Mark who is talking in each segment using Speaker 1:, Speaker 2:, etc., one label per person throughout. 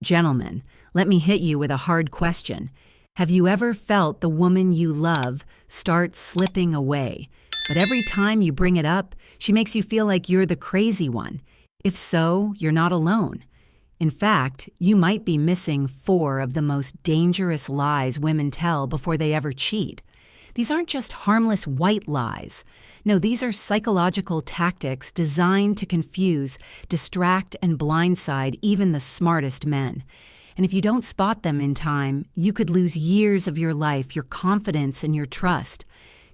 Speaker 1: Gentlemen, let me hit you with a hard question. Have you ever felt the woman you love start slipping away, but every time you bring it up, she makes you feel like you're the crazy one? If so, you're not alone. In fact, you might be missing 4 of the most dangerous lies women tell before they ever cheat. These aren't just harmless white lies. No, these are psychological tactics designed to confuse, distract, and blindside even the smartest men. And if you don't spot them in time, you could lose years of your life, your confidence, and your trust.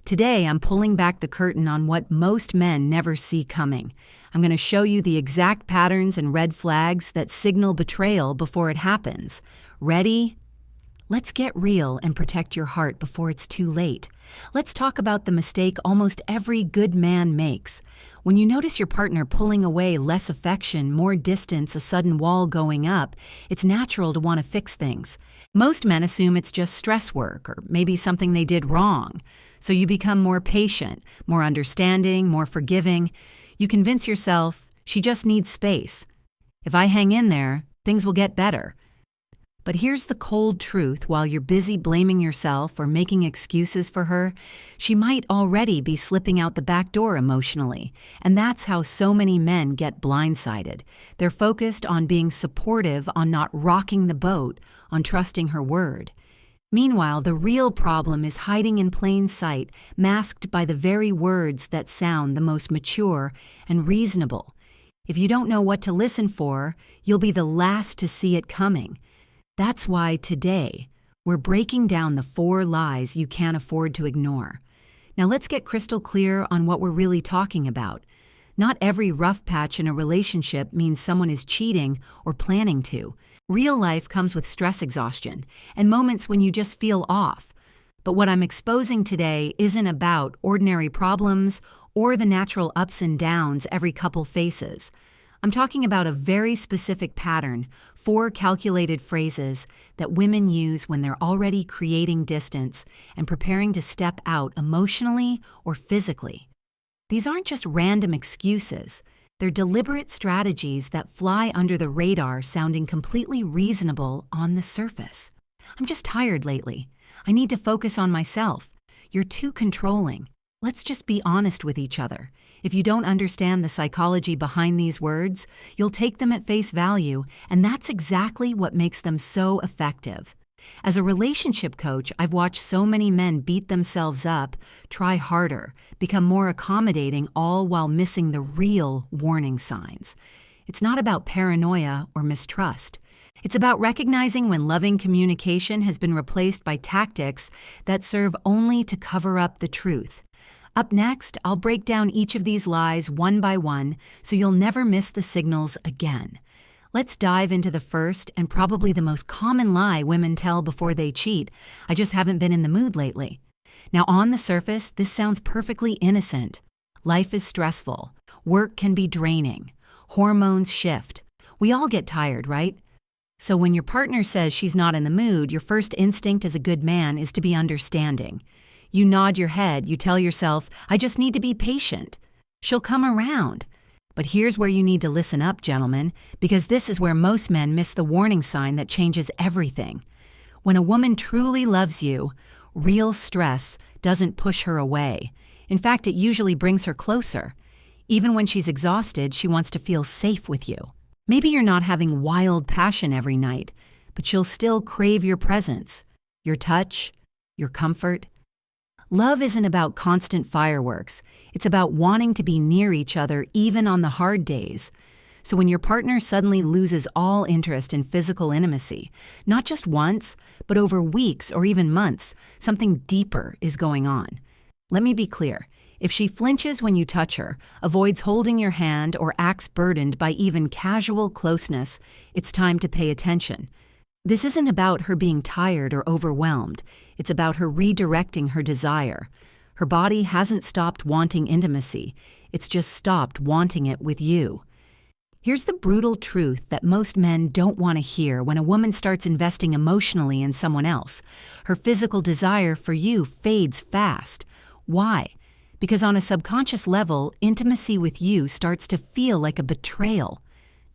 Speaker 1: Today, I'm pulling back the curtain on what most men never see coming. I'm going to show you the exact patterns and red flags that signal betrayal before it happens. Ready? Let's get real and protect your heart before it's too late. Let's talk about the mistake almost every good man makes. When you notice your partner pulling away, less affection, more distance, a sudden wall going up, it's natural to want to fix things. Most men assume it's just stress work or maybe something they did wrong. So you become more patient, more understanding, more forgiving. You convince yourself, she just needs space. If I hang in there, things will get better. But here's the cold truth: while you're busy blaming yourself or making excuses for her, she might already be slipping out the back door emotionally. And that's how so many men get blindsided. They're focused on being supportive, on not rocking the boat, on trusting her word. Meanwhile, the real problem is hiding in plain sight, masked by the very words that sound the most mature and reasonable. If you don't know what to listen for, you'll be the last to see it coming. That's why today, we're breaking down the 4 lies you can't afford to ignore. Now let's get crystal clear on what we're really talking about. Not every rough patch in a relationship means someone is cheating or planning to. Real life comes with stress exhaustion and moments when you just feel off. But what I'm exposing today isn't about ordinary problems or the natural ups and downs every couple faces. I'm talking about a very specific pattern, 4 calculated phrases that women use when they're already creating distance and preparing to step out emotionally or physically. These aren't just random excuses. They're deliberate strategies that fly under the radar, sounding completely reasonable on the surface. I'm just tired lately. I need to focus on myself. You're too controlling. Let's just be honest with each other. If you don't understand the psychology behind these words, you'll take them at face value, and that's exactly what makes them so effective. As a relationship coach, I've watched so many men beat themselves up, try harder, become more accommodating, all while missing the real warning signs. It's not about paranoia or mistrust. It's about recognizing when loving communication has been replaced by tactics that serve only to cover up the truth. Up next, I'll break down each of these lies one by one so you'll never miss the signals again. Let's dive into the first and probably the most common lie women tell before they cheat: I just haven't been in the mood lately. Now, on the surface, this sounds perfectly innocent. Life is stressful. Work can be draining. Hormones shift. We all get tired, right? So when your partner says she's not in the mood, your first instinct as a good man is to be understanding. You nod your head, you tell yourself, I just need to be patient. She'll come around. But here's where you need to listen up, gentlemen, because this is where most men miss the warning sign that changes everything. When a woman truly loves you, real stress doesn't push her away. In fact, it usually brings her closer. Even when she's exhausted, she wants to feel safe with you. Maybe you're not having wild passion every night, but she'll still crave your presence, your touch, your comfort. Love isn't about constant fireworks. It's about wanting to be near each other even on the hard days. So when your partner suddenly loses all interest in physical intimacy, not just once, but over weeks or even months, something deeper is going on. Let me be clear. If she flinches when you touch her, avoids holding your hand, or acts burdened by even casual closeness, it's time to pay attention. This isn't about her being tired or overwhelmed. It's about her redirecting her desire. Her body hasn't stopped wanting intimacy. It's just stopped wanting it with you. Here's the brutal truth that most men don't want to hear when a woman starts investing emotionally in someone else. Her physical desire for you fades fast. Why? Because on a subconscious level, intimacy with you starts to feel like a betrayal.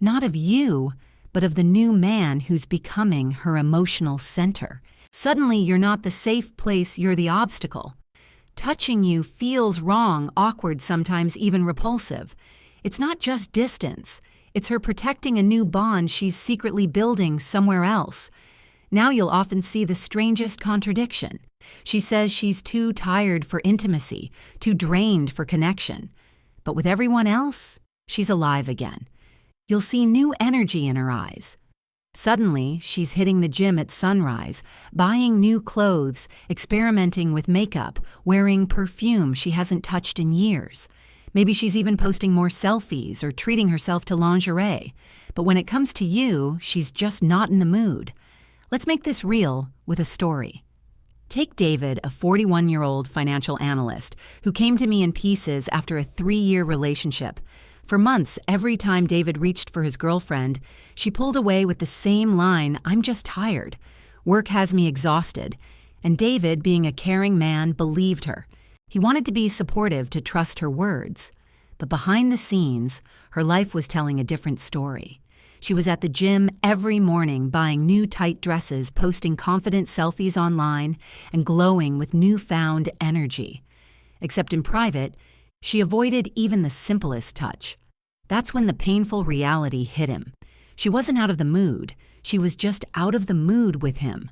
Speaker 1: Not of you, but of the new man who's becoming her emotional center. Suddenly, you're not the safe place, you're the obstacle. Touching you feels wrong, awkward, sometimes even repulsive. It's not just distance. It's her protecting a new bond she's secretly building somewhere else. Now you'll often see the strangest contradiction. She says she's too tired for intimacy, too drained for connection. But with everyone else, she's alive again. You'll see new energy in her eyes. Suddenly, she's hitting the gym at sunrise, buying new clothes, experimenting with makeup, wearing perfume she hasn't touched in years. Maybe she's even posting more selfies or treating herself to lingerie. But when it comes to you, she's just not in the mood. Let's make this real with a story. Take David, a 41-year-old financial analyst, who came to me in pieces after a 3-year relationship. For months, every time David reached for his girlfriend, she pulled away with the same line, "I'm just tired. Work has me exhausted." And David, being a caring man, believed her. He wanted to be supportive, to trust her words. But behind the scenes, her life was telling a different story. She was at the gym every morning, buying new tight dresses, posting confident selfies online, and glowing with newfound energy. Except in private, she avoided even the simplest touch. That's when the painful reality hit him. She wasn't out of the mood. She was just out of the mood with him.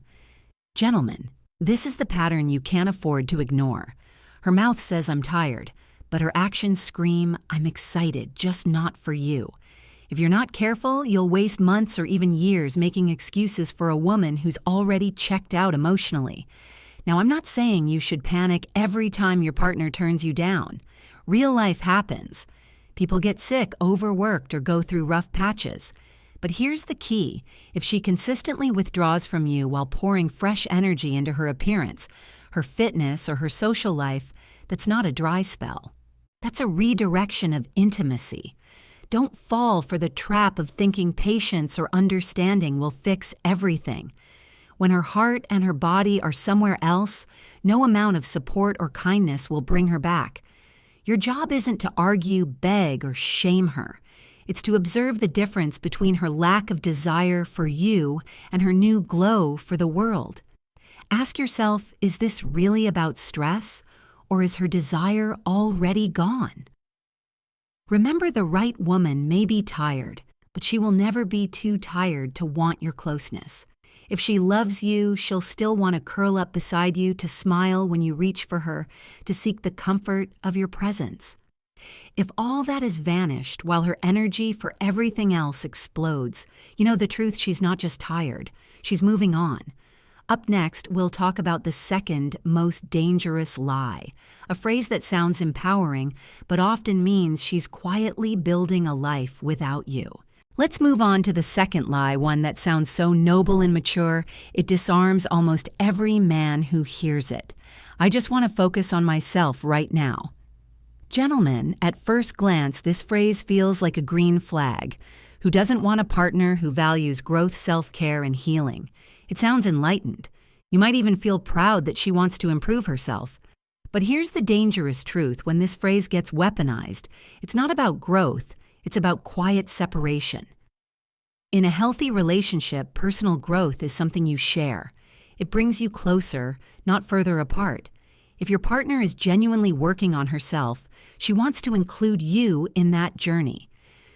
Speaker 1: Gentlemen, this is the pattern you can't afford to ignore. Her mouth says, "I'm tired," but her actions scream, "I'm excited, just not for you." If you're not careful, you'll waste months or even years making excuses for a woman who's already checked out emotionally. Now, I'm not saying you should panic every time your partner turns you down. Real life happens. People get sick, overworked, or go through rough patches. But here's the key. If she consistently withdraws from you while pouring fresh energy into her appearance, her fitness, or her social life, that's not a dry spell. That's a redirection of intimacy. Don't fall for the trap of thinking patience or understanding will fix everything. When her heart and her body are somewhere else, no amount of support or kindness will bring her back. Your job isn't to argue, beg, or shame her. It's to observe the difference between her lack of desire for you and her new glow for the world. Ask yourself, is this really about stress, or is her desire already gone? Remember, the right woman may be tired, but she will never be too tired to want your closeness. If she loves you, she'll still want to curl up beside you, to smile when you reach for her, to seek the comfort of your presence. If all that has vanished while her energy for everything else explodes, you know the truth, she's not just tired, she's moving on. Up next, we'll talk about the second most dangerous lie, a phrase that sounds empowering, but often means she's quietly building a life without you. Let's move on to the second lie, one that sounds so noble and mature, it disarms almost every man who hears it. I just want to focus on myself right now. Gentlemen, at first glance, this phrase feels like a green flag. Who doesn't want a partner who values growth, self-care, and healing? It sounds enlightened. You might even feel proud that she wants to improve herself. But here's the dangerous truth when this phrase gets weaponized. It's not about growth, it's about quiet separation. In a healthy relationship, personal growth is something you share. It brings you closer, not further apart. If your partner is genuinely working on herself, she wants to include you in that journey.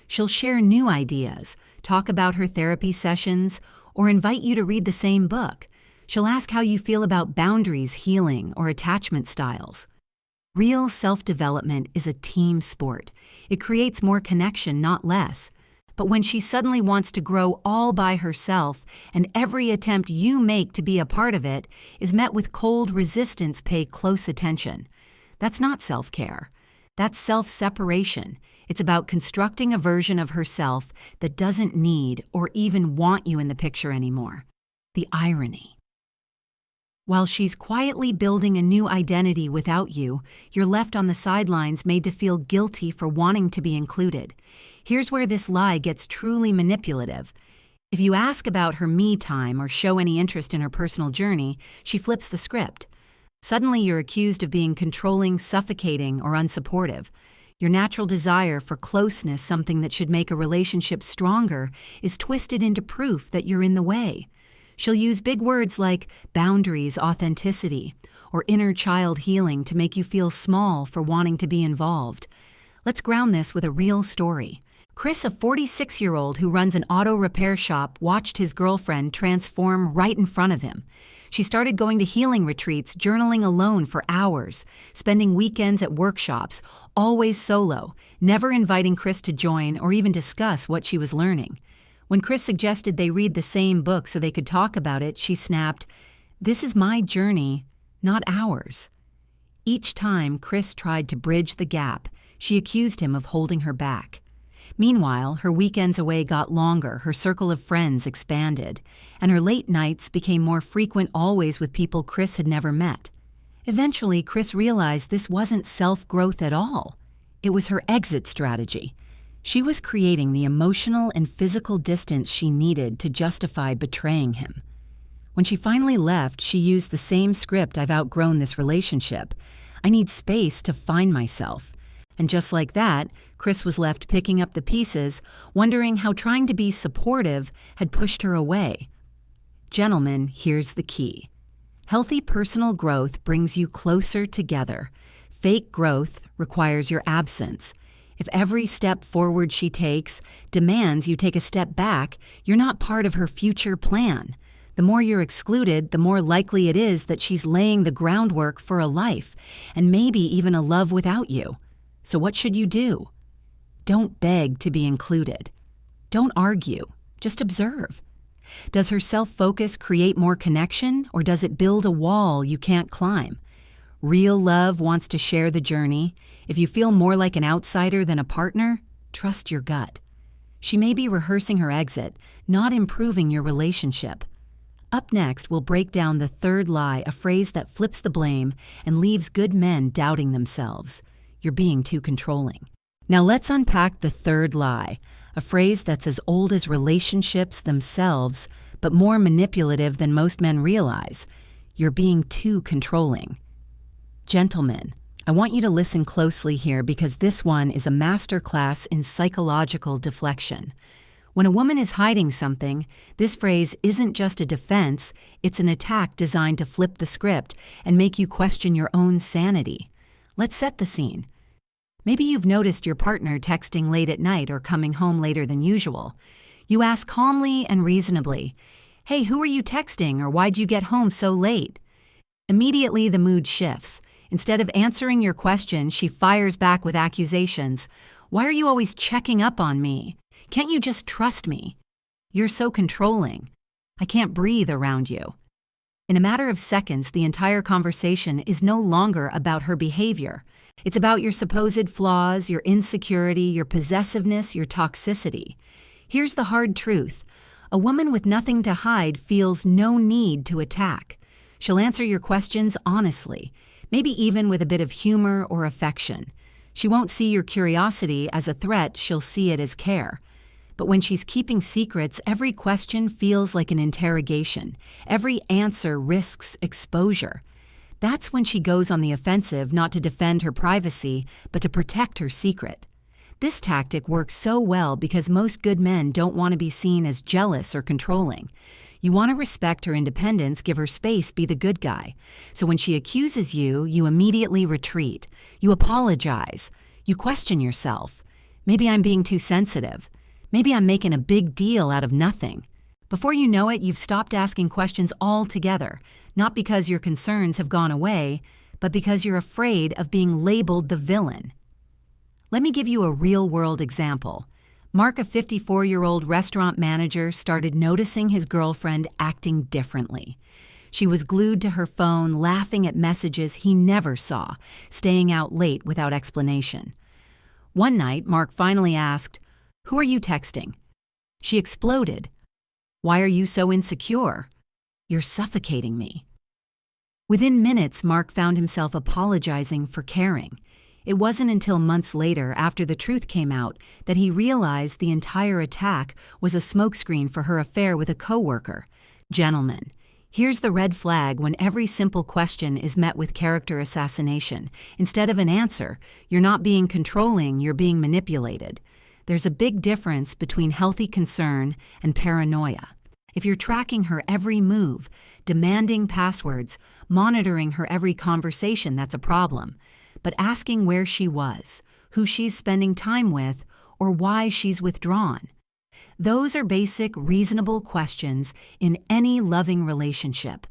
Speaker 1: She'll share new ideas, talk about her therapy sessions, or invite you to read the same book. She'll ask how you feel about boundaries, healing, or attachment styles. Real self-development is a team sport. It creates more connection, not less. But when she suddenly wants to grow all by herself, and every attempt you make to be a part of it is met with cold resistance, pay close attention. That's not self-care. That's self-separation. It's about constructing a version of herself that doesn't need or even want you in the picture anymore. The irony. While she's quietly building a new identity without you, you're left on the sidelines, made to feel guilty for wanting to be included. Here's where this lie gets truly manipulative. If you ask about her me time or show any interest in her personal journey, she flips the script. Suddenly you're accused of being controlling, suffocating, or unsupportive. Your natural desire for closeness, something that should make a relationship stronger, is twisted into proof that you're in the way. She'll use big words like boundaries, authenticity, or inner child healing to make you feel small for wanting to be involved. Let's ground this with a real story. Chris, a 46-year-old who runs an auto repair shop, watched his girlfriend transform right in front of him. She started going to healing retreats, journaling alone for hours, spending weekends at workshops, always solo, never inviting Chris to join or even discuss what she was learning. When Chris suggested they read the same book so they could talk about it, she snapped, "This is my journey, not ours." Each time Chris tried to bridge the gap, she accused him of holding her back. Meanwhile, her weekends away got longer, her circle of friends expanded, and her late nights became more frequent, always with people Chris had never met. Eventually, Chris realized this wasn't self-growth at all. It was her exit strategy. She was creating the emotional and physical distance she needed to justify betraying him. When she finally left, she used the same script: "I've outgrown this relationship. I need space to find myself." And just like that, Chris was left picking up the pieces, wondering how trying to be supportive had pushed her away. Gentlemen, here's the key. Healthy personal growth brings you closer together. Fake growth requires your absence. If every step forward she takes demands you take a step back, you're not part of her future plan. The more you're excluded, the more likely it is that she's laying the groundwork for a life, and maybe even a love without you. So what should you do? Don't beg to be included. Don't argue. Just observe. Does her self-focus create more connection, or does it build a wall you can't climb? Real love wants to share the journey. If you feel more like an outsider than a partner, trust your gut. She may be rehearsing her exit, not improving your relationship. Up next, we'll break down the third lie, a phrase that flips the blame and leaves good men doubting themselves. You're being too controlling. Now let's unpack the third lie, a phrase that's as old as relationships themselves, but more manipulative than most men realize. You're being too controlling. Gentlemen, I want you to listen closely here, because this one is a masterclass in psychological deflection. When a woman is hiding something, this phrase isn't just a defense, it's an attack designed to flip the script and make you question your own sanity. Let's set the scene. Maybe you've noticed your partner texting late at night or coming home later than usual. You ask calmly and reasonably, "Hey, who are you texting?" or "Why'd you get home so late?" Immediately, the mood shifts. Instead of answering your question, she fires back with accusations. "Why are you always checking up on me? Can't you just trust me? You're so controlling. I can't breathe around you." In a matter of seconds, the entire conversation is no longer about her behavior. It's about your supposed flaws, your insecurity, your possessiveness, your toxicity. Here's the hard truth. A woman with nothing to hide feels no need to attack. She'll answer your questions honestly, maybe even with a bit of humor or affection. She won't see your curiosity as a threat, she'll see it as care. But when she's keeping secrets, every question feels like an interrogation. Every answer risks exposure. That's when she goes on the offensive, not to defend her privacy, but to protect her secret. This tactic works so well because most good men don't want to be seen as jealous or controlling. You want to respect her independence, give her space, be the good guy. So when she accuses you, you immediately retreat. You apologize. You question yourself. Maybe I'm being too sensitive. Maybe I'm making a big deal out of nothing. Before you know it, you've stopped asking questions altogether, not because your concerns have gone away, but because you're afraid of being labeled the villain. Let me give you a real-world example. Mark, a 54-year-old restaurant manager, started noticing his girlfriend acting differently. She was glued to her phone, laughing at messages he never saw, staying out late without explanation. One night, Mark finally asked, "Who are you texting?" She exploded. "Why are you so insecure? You're suffocating me." Within minutes, Mark found himself apologizing for caring. It wasn't until months later, after the truth came out, that he realized the entire attack was a smokescreen for her affair with a coworker. Gentlemen, Here's the red flag when every simple question is met with character assassination. Instead of an answer, you're not being controlling, you're being manipulated. There's a big difference between healthy concern and paranoia. If you're tracking her every move, demanding passwords, monitoring her every conversation, that's a problem. But asking where she was, who she's spending time with, or why she's withdrawn. Those are basic, reasonable questions in any loving relationship.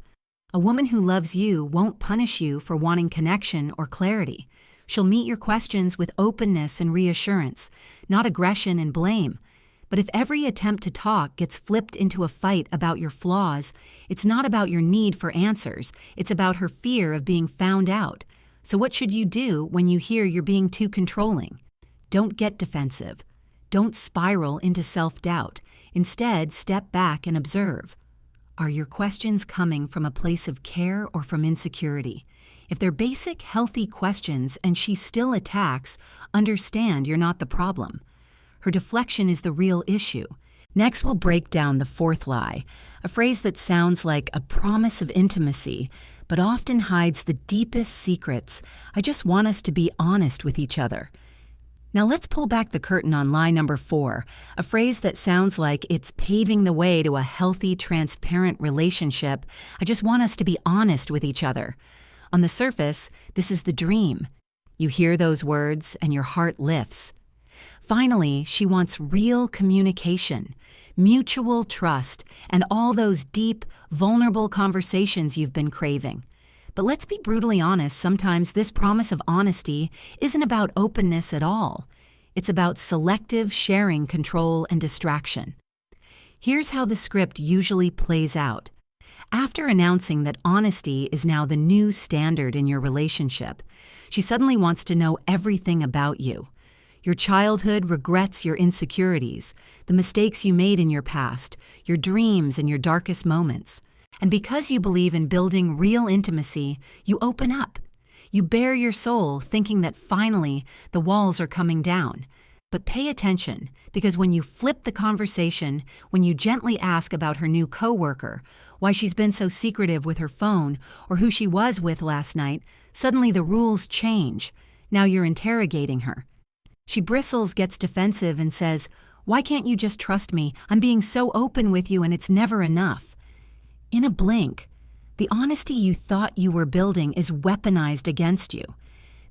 Speaker 1: A woman who loves you won't punish you for wanting connection or clarity. She'll meet your questions with openness and reassurance, not aggression and blame. But if every attempt to talk gets flipped into a fight about your flaws, it's not about your need for answers, it's about her fear of being found out. So what should you do when you hear you're being too controlling? Don't get defensive. Don't spiral into self-doubt. Instead, step back and observe. Are your questions coming from a place of care or from insecurity? If they're basic, healthy questions and she still attacks, understand you're not the problem. Her deflection is the real issue. Next, we'll break down the fourth lie, a phrase that sounds like a promise of intimacy, but often hides the deepest secrets. I just want us to be honest with each other. Now let's pull back the curtain on lie number 4, a phrase that sounds like it's paving the way to a healthy, transparent relationship. I just want us to be honest with each other. On the surface, this is the dream. You hear those words and your heart lifts. Finally, she wants real communication, mutual trust, and all those deep, vulnerable conversations you've been craving. But let's be brutally honest, sometimes this promise of honesty isn't about openness at all. It's about selective sharing, control, and distraction. Here's how the script usually plays out. After announcing that honesty is now the new standard in your relationship, she suddenly wants to know everything about you. Your childhood, regrets, your insecurities, the mistakes you made in your past, your dreams and your darkest moments. And because you believe in building real intimacy, you open up. You bare your soul, thinking that finally the walls are coming down. But pay attention, because when you flip the conversation, when you gently ask about her new coworker, why she's been so secretive with her phone, or who she was with last night, suddenly the rules change. Now you're interrogating her. She bristles, gets defensive, and says, "Why can't you just trust me? I'm being so open with you and it's never enough." In a blink, the honesty you thought you were building is weaponized against you.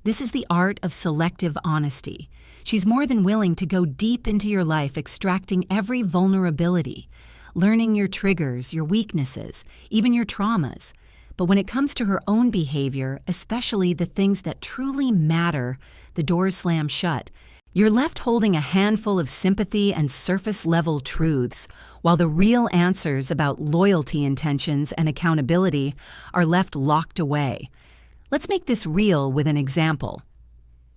Speaker 1: This is the art of selective honesty. She's more than willing to go deep into your life, extracting every vulnerability, learning your triggers, your weaknesses, even your traumas. But when it comes to her own behavior, especially the things that truly matter, the doors slam shut. You're left holding a handful of sympathy and surface-level truths, while the real answers about loyalty intentions and accountability are left locked away. Let's make this real with an example.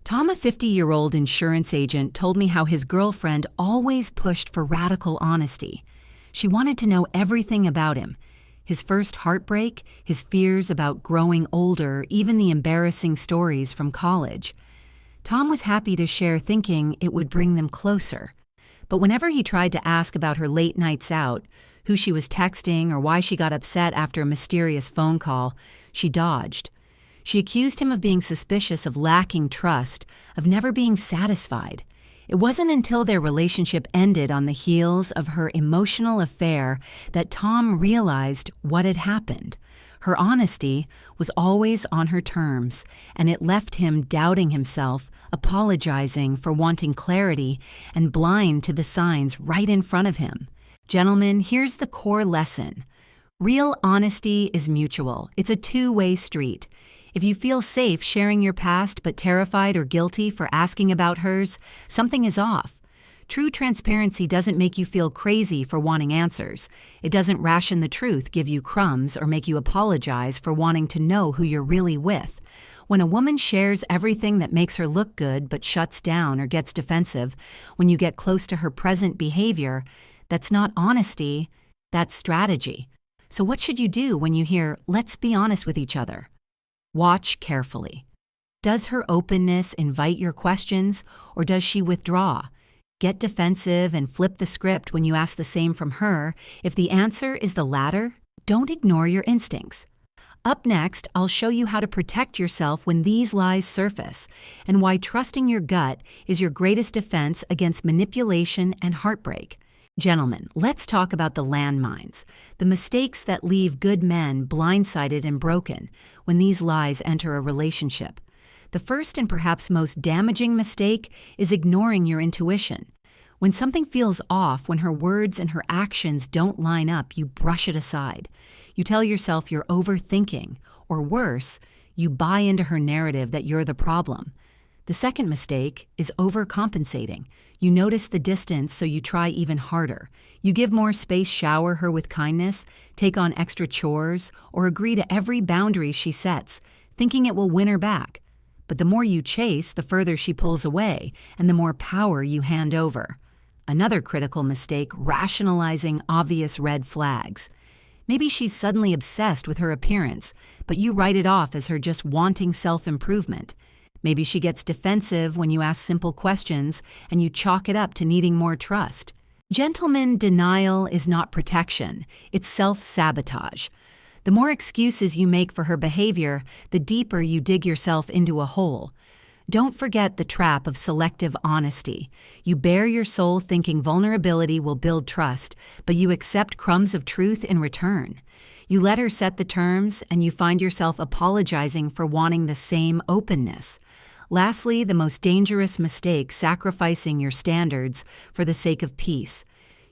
Speaker 1: Tom, a 50-year-old insurance agent, told me how his girlfriend always pushed for radical honesty. She wanted to know everything about him. His first heartbreak, his fears about growing older, even the embarrassing stories from college. Tom was happy to share, thinking it would bring them closer. But whenever he tried to ask about her late nights out, who she was texting, or why she got upset after a mysterious phone call, she dodged. She accused him of being suspicious, of lacking trust, of never being satisfied. It wasn't until their relationship ended on the heels of her emotional affair that Tom realized what had happened. Her honesty was always on her terms, and it left him doubting himself, apologizing for wanting clarity, and blind to the signs right in front of him. Gentlemen, here's the core lesson. Real honesty is mutual. It's a two-way street. If you feel safe sharing your past but terrified or guilty for asking about hers, something is off. True transparency doesn't make you feel crazy for wanting answers. It doesn't ration the truth, give you crumbs, or make you apologize for wanting to know who you're really with. When a woman shares everything that makes her look good but shuts down or gets defensive, when you get close to her present behavior, that's not honesty, that's strategy. So what should you do when you hear, "Let's be honest with each other"? Watch carefully. Does her openness invite your questions, or does she withdraw? Get defensive and flip the script when you ask the same from her. If the answer is the latter, Don't ignore your instincts. Up next, I'll show you how to protect yourself when these lies surface and why trusting your gut is your greatest defense against manipulation and heartbreak. Gentlemen, let's talk about the landmines, the mistakes that leave good men blindsided and broken when these lies enter a relationship. The first and perhaps most damaging mistake is ignoring your intuition. When something feels off, when her words and her actions don't line up, you brush it aside. You tell yourself you're overthinking, or worse, you buy into her narrative that you're the problem. The second mistake is overcompensating. You notice the distance, so you try even harder. You give more space, shower her with kindness, take on extra chores, or agree to every boundary she sets, thinking it will win her back. But the more you chase, the further she pulls away, and the more power you hand over. Another critical mistake, rationalizing obvious red flags. Maybe she's suddenly obsessed with her appearance, but you write it off as her just wanting self-improvement. Maybe she gets defensive when you ask simple questions, and you chalk it up to needing more trust. Gentlemen, denial is not protection, it's self-sabotage. The more excuses you make for her behavior, the deeper you dig yourself into a hole. Don't forget the trap of selective honesty. You bare your soul thinking vulnerability will build trust, but you accept crumbs of truth in return. You let her set the terms, and you find yourself apologizing for wanting the same openness. Lastly, the most dangerous mistake, sacrificing your standards for the sake of peace.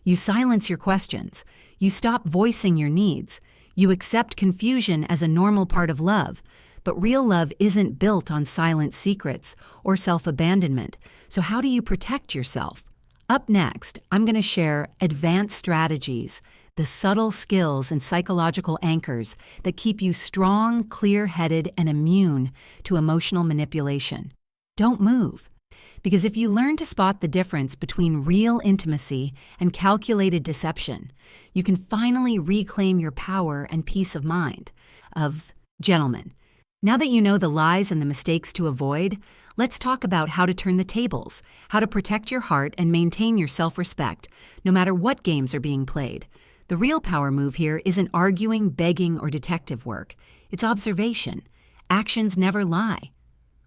Speaker 1: You silence your questions. You stop voicing your needs. You accept confusion as a normal part of love. But real love isn't built on silent secrets or self-abandonment. So how do you protect yourself? Up next, I'm going to share advanced strategies, the subtle skills and psychological anchors that keep you strong, clear-headed, and immune to emotional manipulation. Don't move. Because if you learn to spot the difference between real intimacy and calculated deception, you can finally reclaim your power and peace of mind. Gentlemen, now that you know the lies and the mistakes to avoid, let's talk about how to turn the tables, how to protect your heart and maintain your self-respect, no matter what games are being played. The real power move here isn't arguing, begging, or detective work. It's observation. Actions never lie.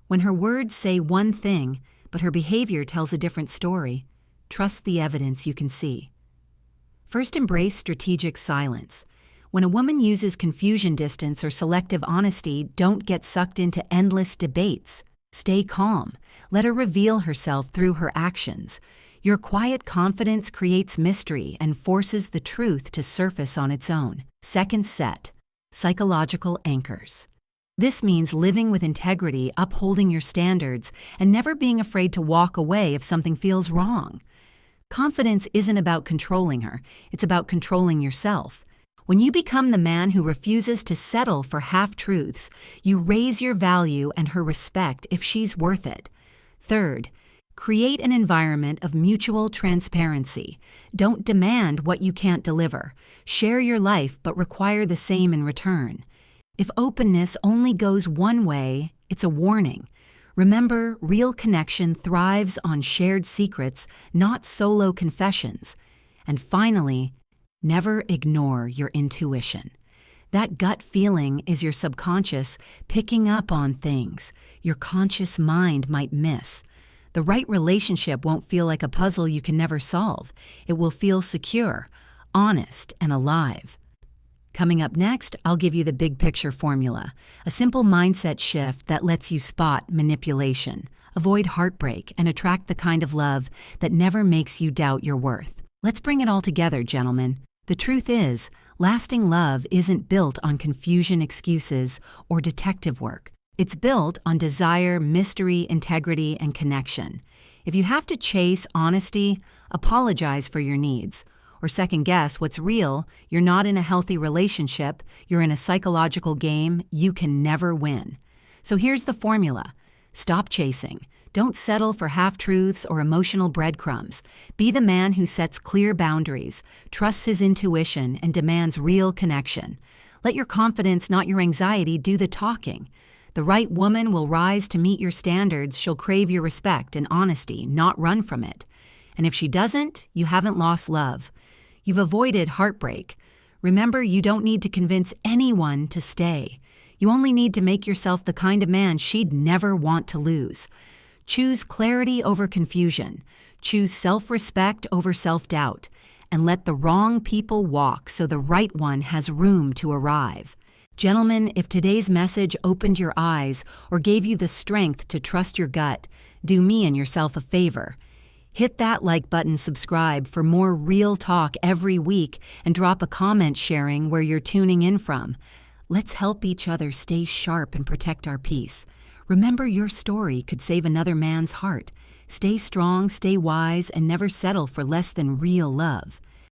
Speaker 1: When her words say one thing, but her behavior tells a different story, trust the evidence you can see. First, embrace strategic silence. When a woman uses confusion distance or selective honesty, don't get sucked into endless debates. Stay calm. Let her reveal herself through her actions. Your quiet confidence creates mystery and forces the truth to surface on its own. Second set, psychological anchors. This means living with integrity, upholding your standards, and never being afraid to walk away if something feels wrong. Confidence isn't about controlling her, it's about controlling yourself. When you become the man who refuses to settle for half-truths, you raise your value and her respect if she's worth it. Third, create an environment of mutual transparency. Don't demand what you can't deliver. Share your life, but require the same in return. If openness only goes one way, it's a warning. Remember, real connection thrives on shared secrets, not solo confessions. And finally, never ignore your intuition. That gut feeling is your subconscious picking up on things your conscious mind might miss. The right relationship won't feel like a puzzle you can never solve. It will feel secure, honest, and alive. Coming up next, I'll give you the big picture formula, a simple mindset shift that lets you spot manipulation, avoid heartbreak, and attract the kind of love that never makes you doubt your worth. Let's bring it all together, gentlemen. The truth is, lasting love isn't built on confusion, excuses, or detective work. It's built on desire, mystery, integrity, and connection. If you have to chase honesty, apologize for your needs, or second-guess what's real, you're not in a healthy relationship, you're in a psychological game, you can never win. So here's the formula. Stop chasing. Don't settle for half-truths or emotional breadcrumbs. Be the man who sets clear boundaries, trusts his intuition, and demands real connection. Let your confidence, not your anxiety, do the talking. The right woman will rise to meet your standards. She'll crave your respect and honesty, not run from it. And if she doesn't, you haven't lost love. You've avoided heartbreak. Remember, you don't need to convince anyone to stay. You only need to make yourself the kind of man she'd never want to lose. Choose clarity over confusion. Choose self-respect over self-doubt. And let the wrong people walk so the right one has room to arrive. Gentlemen, if today's message opened your eyes or gave you the strength to trust your gut, do me and yourself a favor. Hit that like button, subscribe for more real talk every week, and drop a comment sharing where you're tuning in from. Let's help each other stay sharp and protect our peace. Remember, your story could save another man's heart. Stay strong, stay wise, and never settle for less than real love.